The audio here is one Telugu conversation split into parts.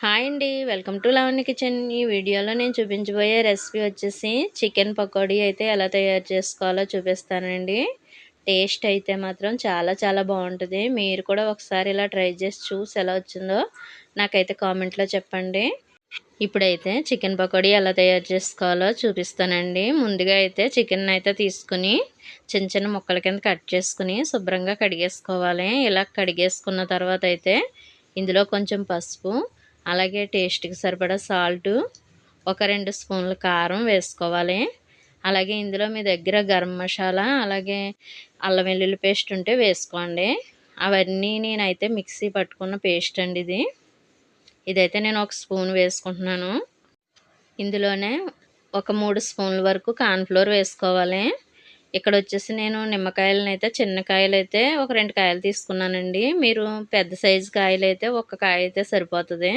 హాయ్ అండి, వెల్కమ్ టు లావణ్య కిచెన్. ఈ వీడియోలో నేను చూపించబోయే రెసిపీ వచ్చేసి చికెన్ పకోడీ అయితే ఎలా తయారు చేసుకోవాలో చూపిస్తానండి. టేస్ట్ అయితే మాత్రం చాలా చాలా బాగుంటుంది. మీరు కూడా ఒకసారి ఇలా ట్రై చేసి చూసి ఎలా వచ్చిందో నాకైతే కామెంట్లో చెప్పండి. ఇప్పుడైతే చికెన్ పకోడీ ఎలా తయారు చేసుకోవాలో చూపిస్తానండి. ముందుగా అయితే చికెన్ అయితే తీసుకుని చిన్న చిన్న ముక్కల కింద కట్ చేసుకుని శుభ్రంగా కడిగేసుకోవాలి. ఇలా కడిగేసుకున్న తర్వాత అయితే ఇందులో కొంచెం పసుపు, అలాగే టేస్ట్కి సరిపడా సాల్టు, ఒక 2 స్పూన్ల కారం వేసుకోవాలి. అలాగే ఇందులో మీ దగ్గర గరం మసాలా, అలాగే అల్లం వెల్లుల్లి పేస్ట్ ఉంటే వేసుకోండి. అవన్నీ నేనైతే మిక్సీ పట్టుకున్న పేస్ట్ అండి ఇది. ఇదైతే నేను ఒక స్పూన్ వేసుకుంటున్నాను. ఇందులోనే ఒక 3 స్పూన్ల వరకు కార్న్‌ఫ్లోర్ వేసుకోవాలి. ఇక్కడ వచ్చేసి నేను నిమ్మకాయలనైతే చిన్న కాయలైతే ఒక 2 కాయలు తీసుకున్నానండి. మీరు పెద్ద సైజు కాయలైతే ఒక కాయ అయితే సరిపోతుంది.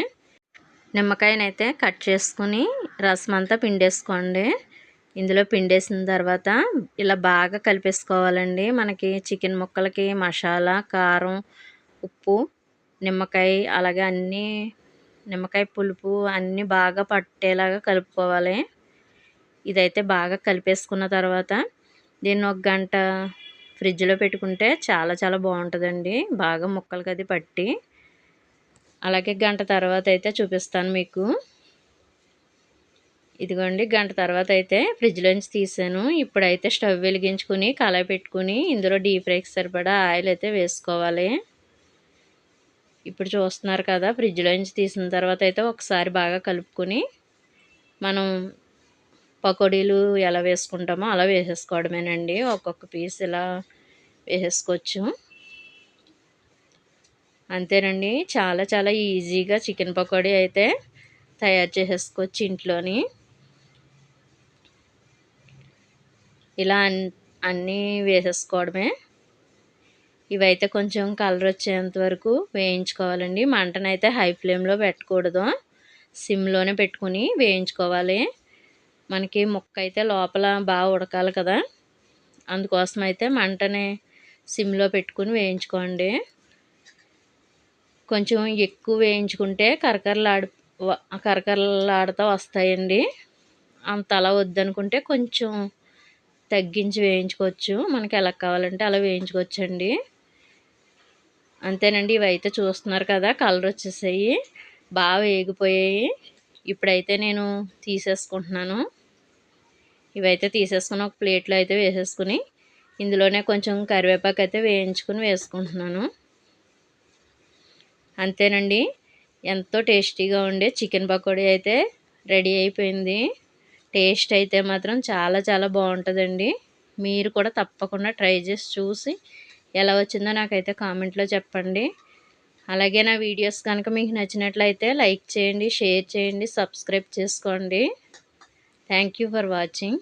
నిమ్మకాయనైతే కట్ చేసుకుని రసం అంతా పిండేసుకోండి. ఇందులో పిండేసిన తర్వాత ఇలా బాగా కలిపేసుకోవాలండి. మనకి చికెన్ ముక్కలకి మసాలా, కారం, ఉప్పు, నిమ్మకాయ, అలాగే అన్నీ నిమ్మకాయ పులుపు అన్నీ బాగా పట్టేలాగా కలుపుకోవాలి. ఇదైతే బాగా కలిపేసుకున్న తర్వాత దీన్ని ఒక గంట ఫ్రిడ్జ్లో పెట్టుకుంటే చాలా చాలా బాగుంటుందండి. బాగా ముక్కలకి అది పట్టి. అలాగే గంట తర్వాత అయితే చూపిస్తాను మీకు. ఇదిగోండి, గంట తర్వాత అయితే ఫ్రిడ్జ్లోంచి తీసాను. ఇప్పుడైతే స్టవ్ వెలిగించుకుని కళాయి పెట్టుకుని ఇందులో డీప్ ఫ్రైకి సరిపడా ఆయిల్ అయితే వేసుకోవాలి. ఇప్పుడు చూస్తున్నారు కదా, ఫ్రిడ్జ్లోంచి తీసిన తర్వాత అయితే ఒకసారి బాగా కలుపుకొని మనం పకోడీలు ఎలా వేసుకుంటామో అలా వేసేసుకోవడమేనండి. ఒక్కొక్క పీస్ ఇలా వేసేసుకోవచ్చు. అంతేనండి, చాలా చాలా ఈజీగా చికెన్ పకోడీ అయితే తయారు చేసేసుకోవచ్చు ఇంట్లోని. ఇలా అన్నీ వేసేసుకోవడమే. ఇవైతే కొంచెం కలర్ వచ్చేంత వరకు వేయించుకోవాలండి. మంటనైతే హై ఫ్లేమ్లో పెట్టకూడదు, సిమ్లోనే పెట్టుకుని వేయించుకోవాలి. మనకి ముక్క అయితే లోపల బాగా ఉడకాలి కదా, అందుకోసం అయితే మంటని సిమ్లో పెట్టుకుని వేయించుకోండి. కొంచెం ఎక్కువ వేయించుకుంటే కరకరలాడుతూ వస్తాయండి. అంతలా వద్దనుకుంటే కొంచెం తగ్గించి వేయించుకోవచ్చు. మనకి ఎలా కావాలంటే అలా వేయించుకోవచ్చండి. అంతేనండి, ఇవైతే చూస్తున్నారు కదా, కలర్ వచ్చేసాయి, బాగా వేగిపోయాయి. ఇప్పుడైతే నేను తీసేసుకుంటున్నాను. ఇవైతే తీసేసుకుని ఒక ప్లేట్లో అయితే వేసేసుకుని ఇందులోనే కొంచెం కరివేపాకు అయితే వేయించుకుని వేసుకుంటున్నాను. అంతేనండి, ఎంతో టేస్టీగా ఉండే చికెన్ పకోడీ అయితే రెడీ అయిపోయింది. టేస్ట్ అయితే మాత్రం చాలా చాలా బాగుంటుందండి. మీరు కూడా తప్పకుండా ట్రై చేసి చూసి ఎలా వచ్చిందో నాకైతే కామెంట్లో చెప్పండి. అలాగే నా వీడియోస్ కనుక మీకు నచ్చినట్లయితే లైక్ చేయండి, షేర్ చేయండి, సబ్స్క్రైబ్ చేసుకోండి. Thank you for watching.